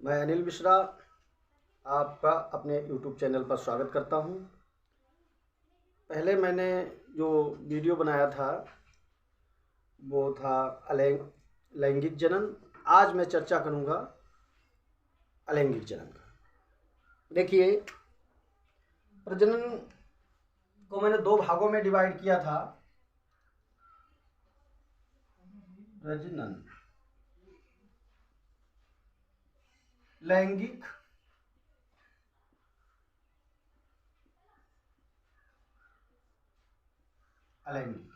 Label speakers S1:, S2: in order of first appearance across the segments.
S1: मैं अनिल मिश्रा आपका अपने YouTube चैनल पर स्वागत करता हूं। पहले मैंने जो वीडियो बनाया था वो था लैंगिक जनन। आज मैं चर्चा करूंगा अलैंगिक जनन का। देखिए, प्रजनन को मैंने दो भागों में डिवाइड किया था। प्रजनन, लैंगिक, अलैंगिक।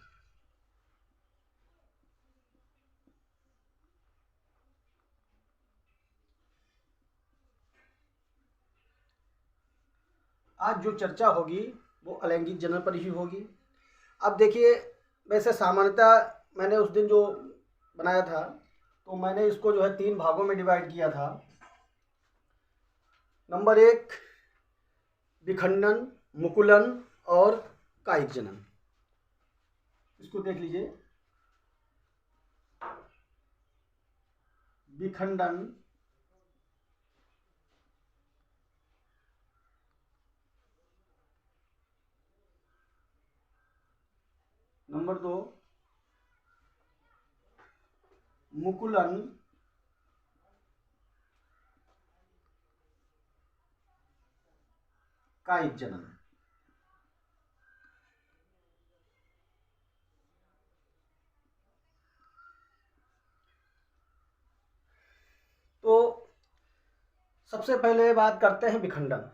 S1: आज जो चर्चा होगी वो अलैंगिक जनन पर ही होगी। अब देखिए, वैसे सामान्यतः मैंने उस दिन जो बनाया था तो मैंने इसको जो है 3 भागों में डिवाइड किया था। नंबर 1 विखंडन, मुकुलन और कायिक जनन। इसको देख लीजिए। विखंडन, नंबर 2 मुकुलन, कायिक जनन। तो सबसे पहले बात करते हैं विखंडन।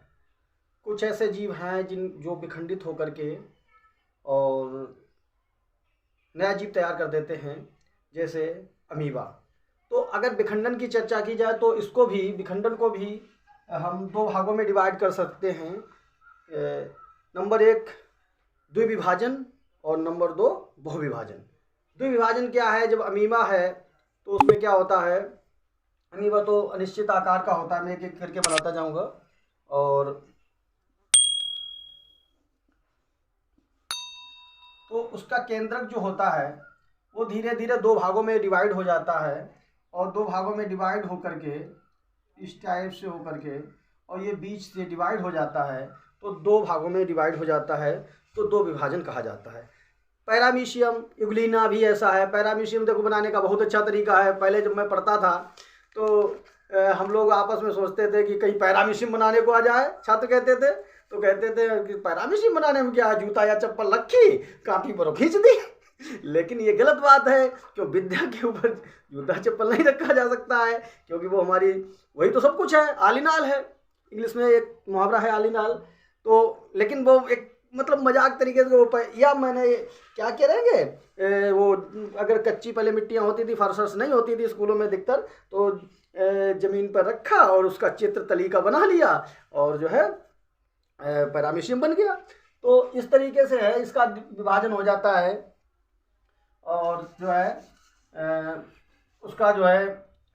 S1: कुछ ऐसे जीव हैं जो विखंडित होकर के और नया जीव तैयार कर देते हैं, जैसे अमीबा। तो अगर विखंडन की चर्चा की जाए तो विखंडन को भी हम 2 भागों में डिवाइड कर सकते हैं। नंबर 1 द्विविभाजन और नंबर 2 बहुविभाजन। द्विविभाजन क्या है? जब अमीबा है तो उसमें क्या होता है, अमीबा तो अनिश्चित आकार का होता है। मैं एक एक करके बनाता जाऊंगा। और तो उसका केंद्रक जो होता है वो धीरे धीरे 2 भागों में डिवाइड हो जाता है, और 2 भागों में डिवाइड होकर के इस टाइप से होकर के, और ये बीच से डिवाइड हो जाता है, तो 2 भागों में डिवाइड हो जाता है, तो 2 विभाजन कहा जाता है। पैरामीशियम, यूग्लिना भी ऐसा है। पैरामीशियम देखो बनाने का बहुत अच्छा तरीका है। पहले जब मैं पढ़ता था तो हम लोग आपस में सोचते थे कि कहीं पैरामीशियम बनाने को आ जाए। छात्र कहते थे तो कहते थे कि पैरामीशियम बनाने में क्या, जूता या चप्पल रखी, कापी पर खींच दी। लेकिन ये गलत बात है, क्यों विद्या के ऊपर जूता चप्पल नहीं रखा जा सकता है, क्योंकि वो हमारी वही तो सब कुछ है, आलिनाल है। इंग्लिश में एक मुहावरा है आलिनाल। तो लेकिन वो एक मतलब मजाक तरीके से वो या मैंने क्या कह रहेंगे, वो अगर कच्ची पहले मिट्टियाँ होती थी, फर्श नहीं होती थी स्कूलों में अधिकतर, तो ज़मीन पर रखा और उसका चित्र तली का बना लिया और जो है पैरामीशियम बन गया। तो इस तरीके से है, इसका विभाजन हो जाता है। और जो है उसका जो है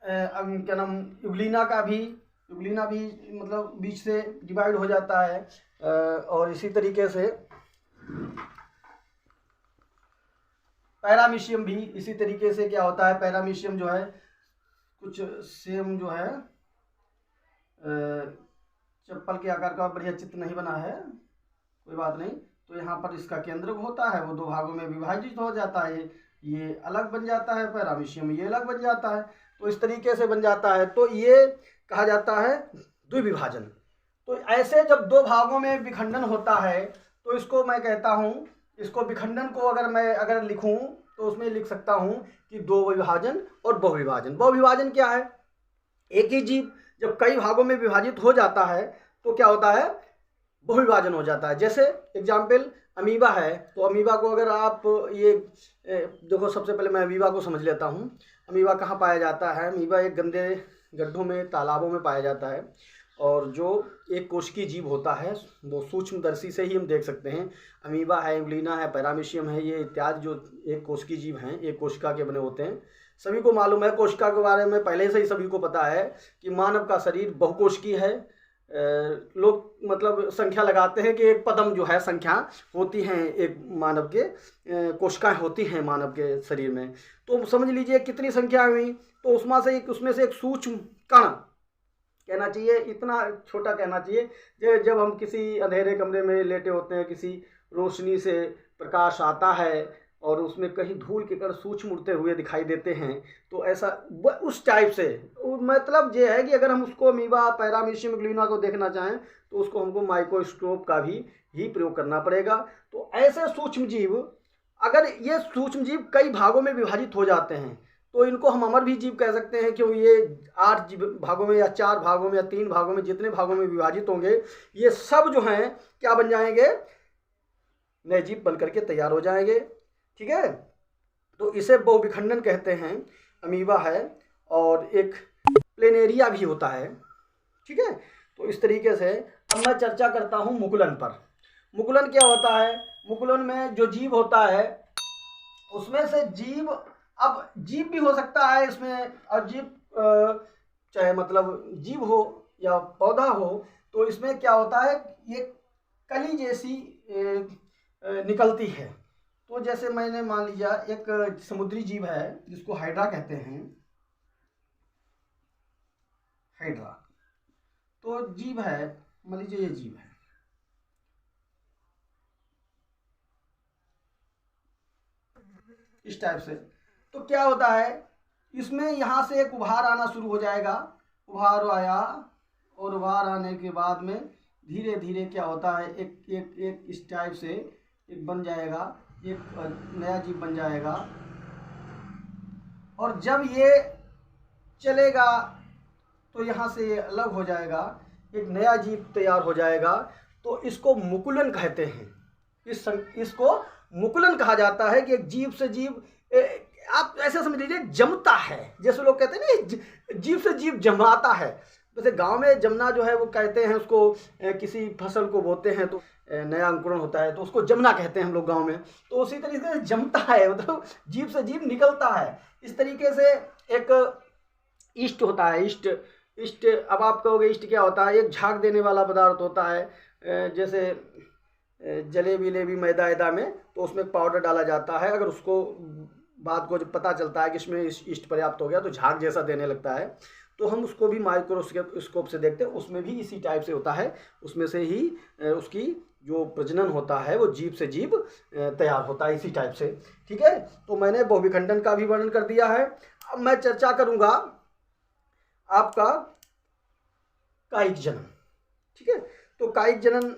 S1: क्या नाम, यूग्लिना भी मतलब बीच से डिवाइड हो जाता है। और इसी तरीके से पैरामीशियम भी इसी तरीके से क्या होता है, पैरामीशियम जो है कुछ सेम जो है चप्पल के आकार का बढ़िया चित्र नहीं बना है, कोई बात नहीं। तो यहाँ पर इसका केंद्र होता है, वो 2 भागों में विभाजित हो जाता है। ये अलग बन जाता है पैरामीशियम, ये अलग बन जाता है। तो इस तरीके से बन जाता है, तो ये कहा जाता है द्विविभाजन। तो ऐसे जब 2 भागों में विखंडन होता है तो इसको मैं कहता हूँ, इसको विखंडन को अगर लिखूँ तो उसमें लिख सकता हूँ कि 2 विभाजन और बहुविभाजन। बहुविभाजन क्या है? एक ही जीव जब कई भागों में विभाजित हो जाता है तो क्या होता है, बहुविभाजन हो जाता है। जैसे एग्जाम्पल अमीबा है, तो अमीबा को अगर आप ये देखो, सबसे पहले मैं अमीबा को समझ लेता हूँ। अमीबा कहाँ पाया जाता है? अमीबा एक गंदे गड्ढों में, तालाबों में पाया जाता है, और जो एक कोशिकीय जीव होता है वो सूक्ष्मदर्शी से ही हम देख सकते हैं। अमीबा है, यूग्लिना है, पैरामीशियम है, ये इत्यादि जो एक कोशिकीय जीव हैं, एक कोशिका के बने होते हैं। सभी को मालूम है, कोशिका के बारे में पहले से ही सभी को पता है कि मानव का शरीर बहुकोशिकीय है। लोग मतलब संख्या लगाते हैं कि एक पदम जो है संख्या होती हैं, एक मानव के कोशिकाएं होती हैं मानव के शरीर में। तो समझ लीजिए कितनी संख्या हुई। तो उसमें से एक सूक्ष्म कण कहना चाहिए, इतना छोटा कहना चाहिए। जब हम किसी अंधेरे कमरे में लेटे होते हैं, किसी रोशनी से प्रकाश आता है और उसमें कहीं धूल के कण सूक्ष्म उड़ते हुए दिखाई देते हैं, तो ऐसा उस टाइप से मतलब ये है कि अगर हम उसको अमीबा, पैरामीशियम, ग्लीना को देखना चाहें तो उसको हमको माइक्रोस्कोप का ही प्रयोग करना पड़ेगा। तो ऐसे सूक्ष्म जीव, अगर ये सूक्ष्म जीव कई भागों में विभाजित हो जाते हैं तो इनको हम अमर भी जीव कह सकते हैं, क्योंकि ये 8 भागों में या 4 भागों में या 3 भागों में, जितने भागों में विभाजित होंगे, ये सब जो हैं क्या बन जाएंगे, नए जीव बन करके तैयार हो जाएंगे। ठीक है, तो इसे बहुविखंडन कहते हैं, अमीबा है, और एक प्लेनेरिया भी होता है। ठीक है, तो इस तरीके से अब मैं चर्चा करता हूँ मुकुलन पर। मुकुलन क्या होता है? मुकुलन में जो जीव होता है उसमें से जीव, अब जीव भी हो सकता है इसमें, और जीव चाहे मतलब जीव हो या पौधा हो, तो इसमें क्या होता है, ये कली जैसी निकलती है। तो जैसे मैंने मान लिया एक समुद्री जीव है जिसको हाइड्रा कहते हैं, हाइड्रा, तो जीव है, मान लीजिए ये जीव है, इस टाइप से। तो क्या होता है, इसमें यहाँ से एक उभार आना शुरू हो जाएगा, उभार आया, और उभार आने के बाद में धीरे धीरे क्या होता है, एक एक एक इस टाइप से एक बन जाएगा, एक नया जीव बन जाएगा। और जब ये चलेगा तो यहाँ से ये अलग हो जाएगा, एक नया जीव तैयार हो जाएगा। तो इसको मुकुलन कहते हैं। इसको मुकुलन कहा जाता है कि एक जीव से जीव, आप ऐसे समझ लीजिए जमता है, जैसे लोग कहते हैं ना जीव से जीव जमाता है। जैसे गांव में जमना जो है वो कहते हैं उसको, किसी फसल को बोते हैं तो नया अंकुरण होता है तो उसको जमना कहते हैं हम लोग गांव में। तो उसी तरीके से जमता है, मतलब जीव से जीव निकलता है। इस तरीके से एक ईस्ट होता है, ईस्ट। अब आप कहोगे ईस्ट क्या होता है? एक झाग देने वाला पदार्थ होता है, जैसे जलेबी लेबी मैदा में, तो उसमें पाउडर डाला जाता है। अगर उसको बात को जब पता चलता है कि इसमें ईस्ट पर्याप्त हो गया तो झाग जैसा देने लगता है, तो हम उसको भी माइक्रोस्कोप से देखते हैं, उसमें भी इसी टाइप से होता है। उसमें से ही उसकी जो प्रजनन होता है वो जीव से जीव तैयार होता है, इसी टाइप से। ठीक है, तो मैंने बहुविखंडन का भी वर्णन कर दिया है। अब मैं चर्चा करूंगा आपका कायिक जनन। ठीक है, तो कायिक जनन,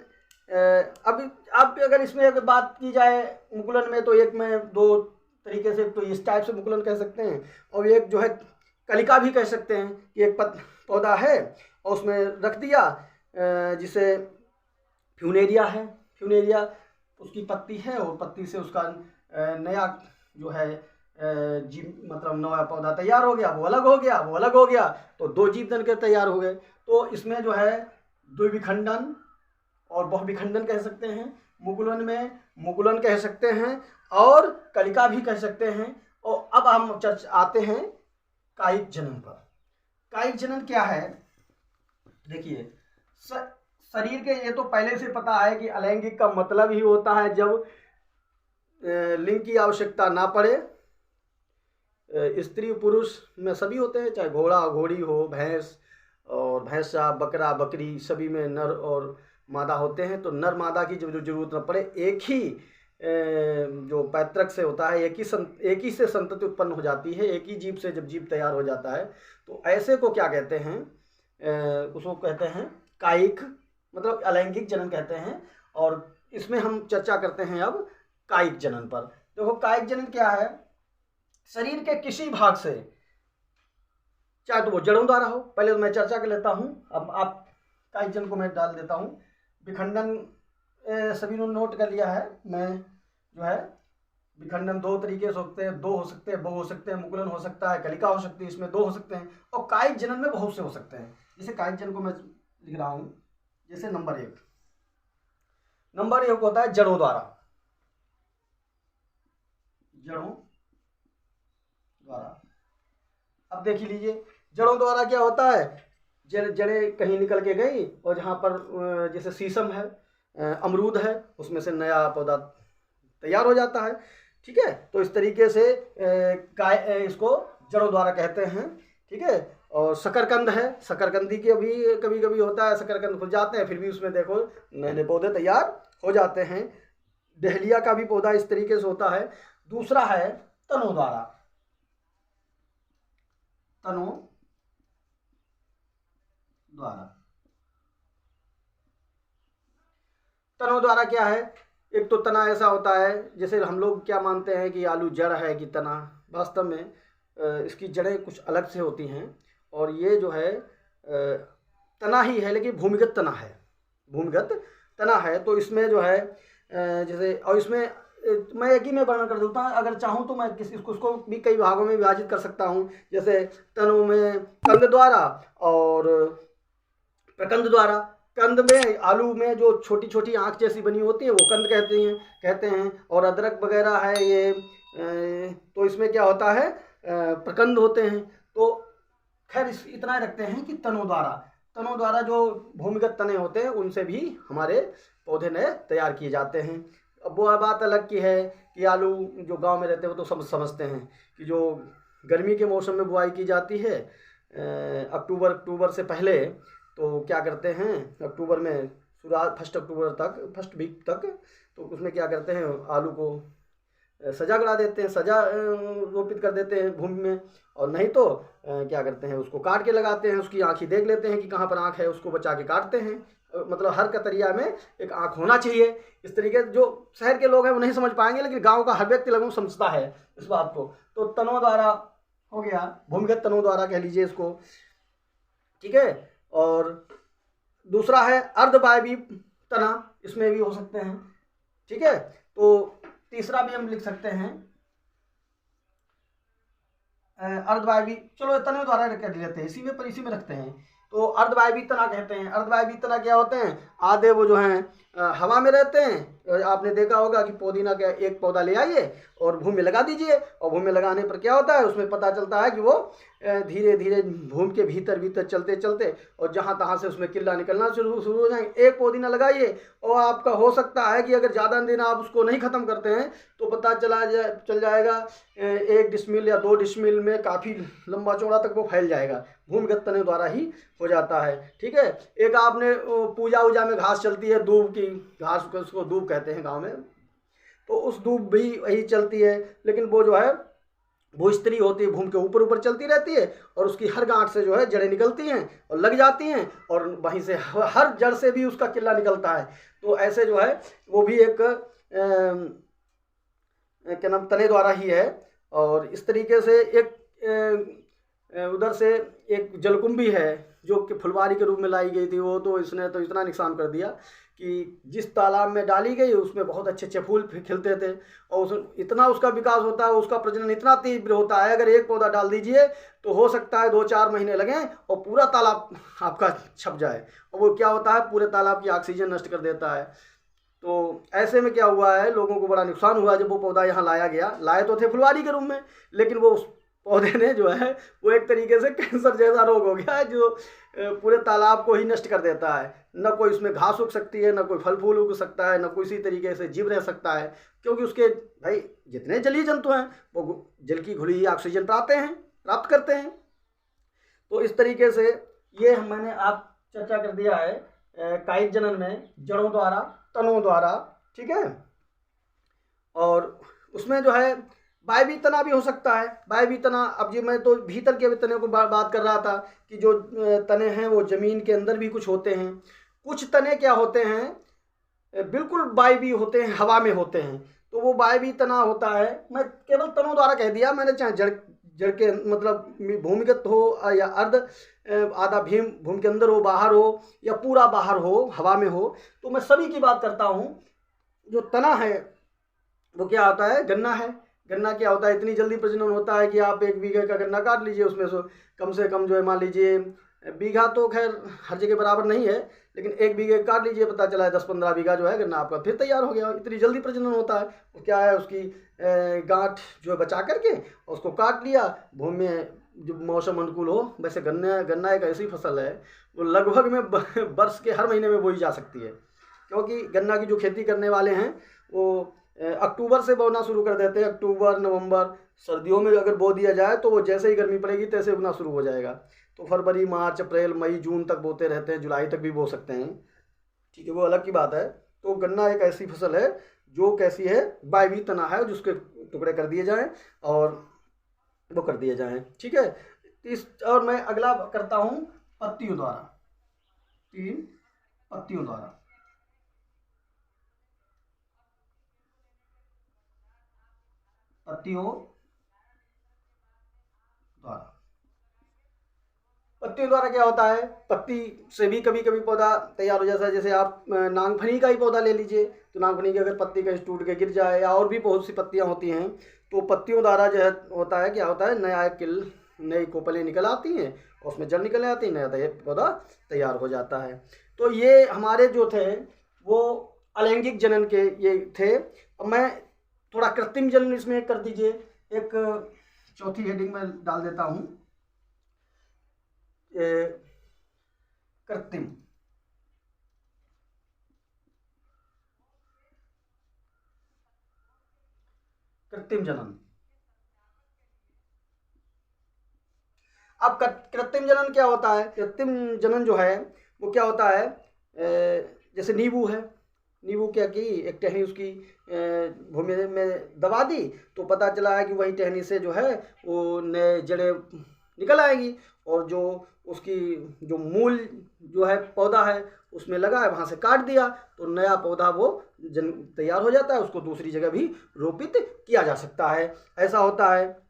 S1: अब अगर इसमें अगर बात की जाए मुकुलन में, तो एक में 2 तरीके से, तो इस टाइप से मुकुलन कह सकते हैं, और एक जो है कलिका भी कह सकते हैं कि एक पौधा है और उसमें रख दिया, जिसे फ्यूनेरिया है, फ्यूनेरिया उसकी पत्ती है, और पत्ती से उसका नया जो है जीव, मतलब नया पौधा तैयार हो गया, वो अलग हो गया, वो अलग हो गया, तो 2 जीव बन के तैयार हो गए। तो इसमें जो है द्विविखंडन और बहुविखंडन कह सकते हैं। मुकुलन में मुकुलन कह सकते हैं और कलिका भी कह सकते हैं। और अब हम आते हैं कायिक जनन पर। कायिक जनन क्या है? देखिए, शरीर के, ये तो पहले से पता है कि अलैंगिक का मतलब ही होता है जब लिंग की आवश्यकता ना पड़े। स्त्री पुरुष में सभी होते हैं, चाहे घोड़ा घोड़ी हो, भैंस और भैंसा, बकरा बकरी, सभी में नर और मादा होते हैं। तो नर मादा की जब जरूरत न पड़े, एक ही जो पैतृक से होता है, एक ही से संतति उत्पन्न हो जाती है, एक ही जीव से जब जीव तैयार हो जाता है, तो ऐसे को क्या कहते हैं? उसको कहते हैं कायिक, मतलब अलैंगिक जनन कहते हैं। और इसमें हम चर्चा करते हैं अब कायिक जनन पर। देखो, कायिक जनन क्या है? शरीर के किसी भाग से, चाहे तो वो जड़ों द्वारा हो, पहले तो मैं चर्चा कर लेता हूँ, अब आप कायिक जनन को मैं डाल देता हूँ। विखंडन सभी ने नोट कर लिया है। मैं जो है विखंडन 2 तरीके से होते हैं, 2 हो सकते हैं, बहु हो सकते हैं, मुकुलन हो सकता है, कलिका हो सकती है, इसमें 2 हो सकते हैं। और कायिक जनन में बहुत से हो सकते हैं। जैसे कायिक जनन को मैं लिख रहा हूँ, जैसे नंबर 1 होता है जड़ों द्वारा, जड़ों द्वारा। अब देख लीजिए, जड़ों द्वारा क्या होता है? जड़ें कहीं निकल के गई, और जहाँ पर जैसे शीशम है, अमरूद है, उसमें से नया पौधा तैयार हो जाता है। ठीक है, तो इस तरीके से इसको जड़ों द्वारा कहते हैं। ठीक है। और शकरकंद है, शकरकंदी के भी कभी कभी होता है, शकरकंद खुल जाते हैं, फिर भी उसमें देखो नए नए पौधे तैयार हो जाते हैं। डहलिया का भी पौधा इस तरीके से होता है। दूसरा है तनों द्वारा। तनों द्वारा, तनों द्वारा क्या है, एक तो तना ऐसा होता है जैसे हम लोग क्या मानते हैं कि आलू जड़ है कि तना, वास्तव में इसकी जड़ें कुछ अलग से होती हैं। और ये जो है तना ही है, लेकिन भूमिगत तना है, भूमिगत तना है। तो इसमें जो है जैसे, और इसमें मैं एक ही में वर्णन कर देता हूँ, अगर चाहूँ तो मैं उसको भी कई भागों में विभाजित कर सकता हूँ। जैसे तनों में कंद द्वारा और प्रकंद द्वारा। कंद में, आलू में जो छोटी छोटी आँख जैसी बनी होती है वो कंद कहते हैं। और अदरक वगैरह है ये, तो इसमें क्या होता है, प्रकंद होते हैं। तो खैर इतना रखते हैं कि तनों द्वारा जो भूमिगत तने होते हैं उनसे भी हमारे पौधे नए तैयार किए जाते हैं। अब वो बात अलग की है कि आलू जो गांव में रहते हैं वो तो समझते हैं कि जो गर्मी के मौसम में बुआई की जाती है अक्टूबर से पहले, तो क्या करते हैं अक्टूबर में फर्स्ट अक्टूबर तक, फर्स्ट वीक तक, तो उसमें क्या करते हैं आलू को सजा गड़ा देते हैं, सजा रोपित कर देते हैं भूमि में। और नहीं तो क्या करते हैं उसको काट के लगाते हैं, उसकी आँखें देख लेते हैं कि कहाँ पर आँख है, उसको बचा के काटते हैं। मतलब हर कतरिया में एक आँख होना चाहिए। इस तरीके जो शहर के लोग हैं वो नहीं समझ पाएंगे, लेकिन गांव का हर व्यक्ति लगभग समझता है इस बात को। तो तनों द्वारा हो गया, भूमिगत तनों द्वारा कह लीजिए इसको, ठीक है। और दूसरा है अर्धवायवीय तना, इसमें भी हो सकते हैं, ठीक है। तो तीसरा भी हम लिख सकते हैं अर्धवायवीय, चलो तनों द्वारा कर लेते हैं, इसी में रखते हैं। तो अर्धवायवीय तना कहते हैं। अर्धवायवीय तना क्या होते हैं, आधे वो जो हैं हवा में रहते हैं। आपने देखा होगा कि पुदीना का एक पौधा ले आइए और भूमि में लगा दीजिए, और भूमि में लगाने पर क्या होता है, उसमें पता चलता है कि वो धीरे धीरे भूमि के भीतर चलते चलते और जहाँ तहाँ से उसमें किल्ला निकलना शुरू हो जाएंगे। एक पुदीना लगाइए और आपका हो सकता है कि अगर ज़्यादा दिन आप उसको नहीं ख़त्म करते हैं तो पता चल जाएगा 1 डिसमिल या 2 डिसमिल में काफ़ी लंबा चौड़ा तक वो फैल जाएगा। भूमिगत तने द्वारा ही हो जाता है, ठीक है। एक आपने पूजा वूजा में घास चलती है, दूब की घास, उसको दूब कहते हैं गांव में, तो उस दूब भी वही चलती है, लेकिन वो जो है भूस्त्री होती है, भूमि के ऊपर चलती रहती है, और उसकी हर गांठ से जो है जड़ें निकलती हैं और लग जाती हैं, और वहीं से हर जड़ से भी उसका किल्ला निकलता है। तो ऐसे जो है वो भी एक क्या नाम, तने द्वारा ही है। और इस तरीके से एक उधर से एक जलकुंभी है जो कि फुलवारी के रूप में लाई गई थी, वो तो इसने तो इतना नुकसान कर दिया कि जिस तालाब में डाली गई उसमें बहुत अच्छे अच्छे फूल खिलते थे, और इतना उसका विकास होता है, उसका प्रजनन इतना तीव्र होता है, अगर एक पौधा डाल दीजिए तो हो सकता है 2-4 महीने लगें और पूरा तालाब आपका छप जाए, और वो क्या होता है पूरे तालाब की ऑक्सीजन नष्ट कर देता है। तो ऐसे में क्या हुआ है, लोगों को बड़ा नुकसान हुआ जब वो पौधा यहाँ लाया गया। लाए तो थे फुलवारी के रूप में, लेकिन वो उस पौधे ने जो है वो एक तरीके से कैंसर जैसा रोग हो गया है जो पूरे तालाब को ही नष्ट कर देता है। न कोई उसमें घास उग सकती है, न कोई फल फूल उग सकता है, न कोई इसी तरीके से जीव रह सकता है, क्योंकि उसके भाई जितने जलीय जंतु हैं वो जल की घुली हुई ऑक्सीजन प्राप्त करते हैं। तो इस तरीके से ये मैंने आप चर्चा कर दिया है कायिक जनन में जड़ों द्वारा, तनों द्वारा, ठीक है। और उसमें जो है वायवीय तना भी हो सकता है। वायवीय तना, अब जी मैं तो भीतर के तने को बात कर रहा था कि जो तने हैं वो जमीन के अंदर भी कुछ होते हैं। कुछ तने क्या होते हैं बिल्कुल वायवीय होते हैं, हवा में होते हैं, तो वो वायवीय तना होता है। मैं केवल तनों द्वारा कह दिया मैंने, चाहे जड़ के मतलब भूमिगत हो या अर्ध आधा भूमि के अंदर हो, बाहर हो, या पूरा बाहर हो, हवा में हो, तो मैं सभी की बात करता हूँ। जो तना है वो क्या होता है, गन्ना है। गन्ना क्या होता है, इतनी जल्दी प्रजनन होता है कि आप 1 बीघे का गन्ना काट लीजिए, उसमें से कम जो है मान लीजिए बीघा तो खैर हर जगह बराबर नहीं है, लेकिन 1 बीघे काट लीजिए, पता चला है 10-15 बीघा जो है गन्ना आपका फिर तैयार हो गया। इतनी जल्दी प्रजनन होता है। वो क्या है, उसकी गांठ जो है बचा करके उसको काट लिया, भूमि में जो मौसम अनुकूल हो। वैसे गन्ना एक ऐसी फसल है वो लगभग में वर्ष के हर महीने में बोई जा सकती है, क्योंकि गन्ना की जो खेती करने वाले हैं वो अक्टूबर से बोना शुरू कर देते हैं। अक्टूबर नवंबर सर्दियों में अगर बो दिया जाए तो वो जैसे ही गर्मी पड़ेगी तैसे उगना शुरू हो जाएगा। तो फरवरी मार्च अप्रैल मई जून तक बोते रहते हैं, जुलाई तक भी बो सकते हैं, ठीक है, वो अलग की बात है। तो गन्ना एक ऐसी फसल है जो कैसी है, वायवीय तना है, जिसके टुकड़े कर दिए जाएं और वो कर दिए जाएं, ठीक है। और मैं अगला करता हूँ पत्तियों द्वारा, 3 पत्तियों द्वारा। पत्तियों द्वारा, पत्तियों द्वारा क्या होता है, पत्ती से भी कभी कभी पौधा तैयार हो जाता है। जैसे आप नांगफनी का ही पौधा ले लीजिए, तो नांगफनी की अगर पत्ती कहीं टूट के गिर जाए, या और भी बहुत सी पत्तियां होती हैं, तो पत्तियों द्वारा जो है होता है, क्या होता है, नया किल नई कोपलें निकल आती हैं और उसमें जड़ निकल आती है, नया पौधा तैयार हो जाता है। तो ये हमारे जो थे वो अलैंगिक जनन के ये थे। अब मैं थोड़ा कृत्रिम जनन इसमें कर दीजिए, एक चौथी हेडिंग में डाल देता हूँ, कृत्रिम जनन। अब कृत्रिम जनन क्या होता है, कृत्रिम जनन जो है वो क्या होता है, जैसे नींबू है, नींबू क्या की, एक टहनी उसकी भूमि में दबा दी, तो पता चला है कि वही टहनी से जो है वो नए जड़ें निकल आएगी, और जो उसकी जो मूल जो है पौधा है उसमें लगा है, वहाँ से काट दिया तो नया पौधा वो तैयार हो जाता है, उसको दूसरी जगह भी रोपित किया जा सकता है। ऐसा होता है।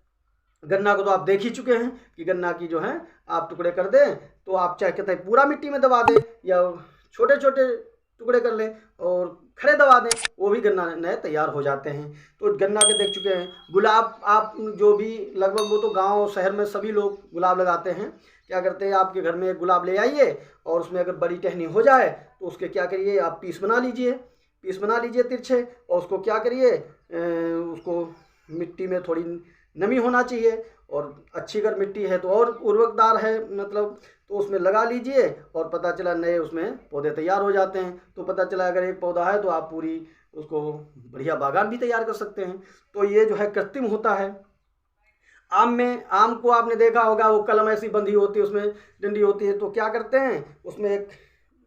S1: गन्ना को तो आप देख ही चुके हैं कि गन्ना की जो है आप टुकड़े कर दें तो आप चाहे कहते हैं पूरा मिट्टी में दबा दें या छोटे छोटे टुकड़े कर लें और खड़े दबा दें, वो भी गन्ना नए तैयार हो जाते हैं। तो गन्ना के देख चुके हैं। गुलाब, आप जो भी लगभग वो तो गांव शहर में सभी लोग गुलाब लगाते हैं। क्या करते हैं, आपके घर में एक गुलाब ले आइए और उसमें अगर बड़ी टहनी हो जाए तो उसके क्या करिए, आप पीस बना लीजिए तिरछे, और उसको क्या करिए, उसको मिट्टी में थोड़ी नमी होना चाहिए, और अच्छी अगर मिट्टी है तो और उर्वरकदार है मतलब, तो उसमें लगा लीजिए और पता चला नए उसमें पौधे तैयार हो जाते हैं। तो पता चला अगर एक पौधा है तो आप पूरी उसको बढ़िया बागान भी तैयार कर सकते हैं। तो ये जो है कृत्रिम होता है। आम में, आम को आपने देखा होगा, वो कलम ऐसी बंधी होती है, उसमें डंडी होती है, तो क्या करते हैं, उसमें एक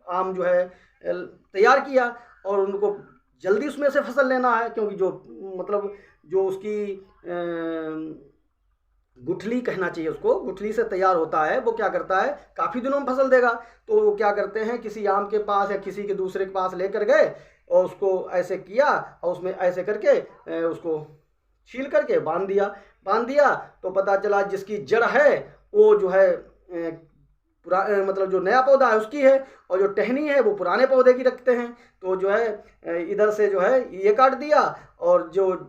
S1: आम जो है तैयार किया और उनको जल्दी उसमें से फसल लेना है, क्योंकि जो मतलब जो उसकी गुठली कहना चाहिए उसको, गुठली से तैयार होता है, वो क्या करता है, काफ़ी दिनों में फसल देगा। तो वो क्या करते हैं, किसी आम के पास या किसी के दूसरे के पास लेकर गए और उसको ऐसे किया और उसमें ऐसे करके उसको छील करके बांध दिया तो पता चला जिसकी जड़ है वो जो है मतलब जो नया पौधा है उसकी है, और जो टहनी है वो पुराने पौधे की रखते हैं। तो जो है इधर से जो है ये काट दिया और जो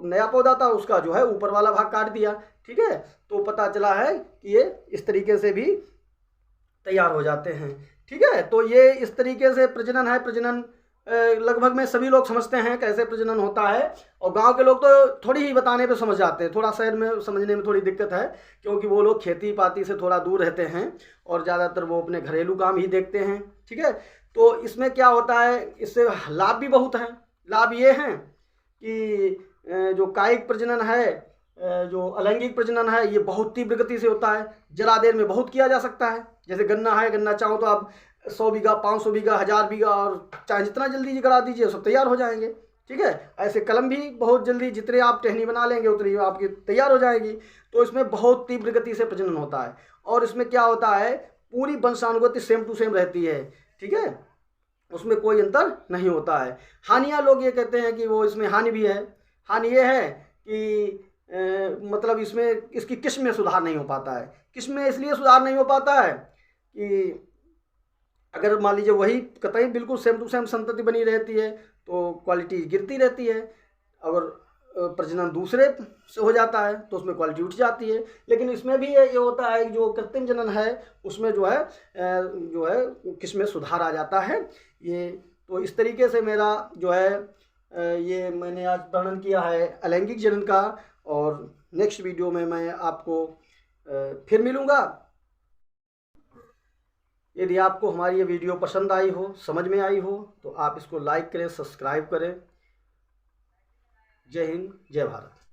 S1: नया पौधा था उसका जो है ऊपर वाला भाग काट दिया, ठीक है। तो पता चला है कि ये इस तरीके से भी तैयार हो जाते हैं, ठीक है। तो ये इस तरीके से प्रजनन है। प्रजनन लगभग में सभी लोग समझते हैं कैसे प्रजनन होता है, और गांव के लोग तो थोड़ी ही बताने पे समझ जाते हैं, थोड़ा शहर में समझने में थोड़ी दिक्कत है, क्योंकि वो लोग खेती पाती से थोड़ा दूर रहते हैं और ज़्यादातर वो अपने घरेलू काम ही देखते हैं, ठीक है। तो इसमें क्या होता है, इससे लाभ भी बहुत हैं। लाभ ये हैं कि जो कायिक प्रजनन है, जो अलैंगिक प्रजनन है, ये बहुत तीव्र गति से होता है, जरा देर में बहुत किया जा सकता है। जैसे गन्ना है, गन्ना चाहो तो आप 100 बीघा, 500 बीघा, 1000 बीघा, और चाहे जितना जल्दी करा दीजिए सब तैयार हो जाएंगे, ठीक है। ऐसे कलम भी बहुत जल्दी, जितने आप टहनी बना लेंगे उतनी आपकी तैयार हो जाएगी। तो इसमें बहुत तीव्र गति से प्रजनन होता है, और इसमें क्या होता है, पूरी वंशानुगति सेम टू सेम रहती है, ठीक है, उसमें कोई अंतर नहीं होता है। हानियाँ, लोग ये कहते हैं कि वो इसमें हानि भी है। हानि ये है कि मतलब इसमें इसकी किस्म में सुधार नहीं हो पाता है। किस्म में इसलिए सुधार नहीं हो पाता है कि अगर मान लीजिए वही कतई बिल्कुल सेम टू सेम संतति बनी रहती है तो क्वालिटी गिरती रहती है, अगर प्रजनन दूसरे से हो जाता है तो उसमें क्वालिटी उठ जाती है। लेकिन इसमें भी ये होता है, जो कृत्रिम जनन है उसमें जो है किस्म में सुधार आ जाता है। ये तो इस तरीके से मेरा जो है ये मैंने आज वर्णन किया है अलैंगिक जनन का, और नेक्स्ट वीडियो में मैं आपको फिर मिलूँगा। यदि आपको हमारी ये वीडियो पसंद आई हो, समझ में आई हो, तो आप इसको लाइक करें, सब्सक्राइब करें। जय हिंद, जय भारत।